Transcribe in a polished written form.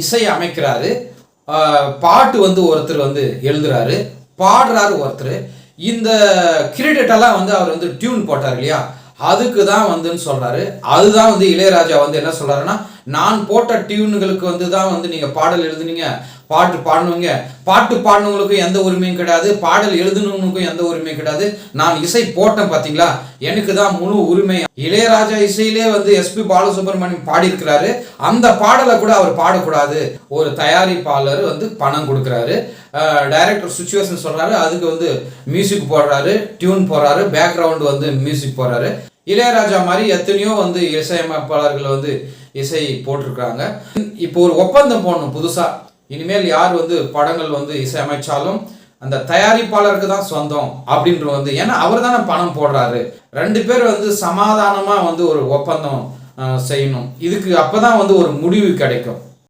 இசை அமைக்கிறாரு, பாட்டு வந்து ஒருத்தர் வந்து எழுதுறாரு, பாடுறாரு ஒருத்தர். இந்த கிரெடிட்டெல்லாம் வந்து அவர் வந்து டியூன் போட்டார் இல்லையா, அதுக்கு தான் வந்துன்னு சொல்றாரு. அதுதான் வந்து இளையராஜா வந்து என்ன சொல்றாருன்னா, நான் போட்ட டியூன்களுக்கு வந்து தான் வந்து நீங்க பாடல் எழுதுனீங்க, பாட்டு பாடணுங்க, பாட்டு பாடினவங்களுக்கும் எந்த உரிமையும் கிடையாது, பாடல் எழுதுனவங்களுக்கும் எந்த உரிமையும் கிடையாது. நான் இசை போட்டேன் பார்த்தீங்களா, எனக்கு தான் முழு உரிமை. இளையராஜா இசையிலே வந்து எஸ்பி பாலசுப்ரமணியம் பாடியிருக்கிறாரு, அந்த பாடலை கூட அவர் பாடக்கூடாது. ஒரு தயாரிப்பாளர் வந்து பணம் கொடுக்குறாரு, டைரக்டர் சுச்சுவேஷன் சொல்றாரு, அதுக்கு வந்து மியூசிக் போடுறாரு, டியூன் போடுறாரு, பேக்ரவுண்ட் வந்து மியூசிக் போடுறாரு. இளையராஜா மாதிரி எத்தனையோ வந்து இசையமைப்பாளர்கள் வந்து இசை போட்டிருக்காங்க. இப்போ ஒரு ஒப்பந்தம் போடணும் புதுசா, இனிமேல் யார் வந்து படங்கள் வந்து இசையமைச்சாலும் அந்த தயாரிப்பாளருக்கு தான் சொந்தம் அப்படின்ற வந்து, ஏன்னா அவர் தானே பணம் போடுறாரு. 2 பேர் வந்து சமாதானமா வந்து ஒரு ஒப்பந்தம் செய்யணும். இதுக்கு அப்பதான் வந்து ஒரு முடிவு கிடைக்கும்.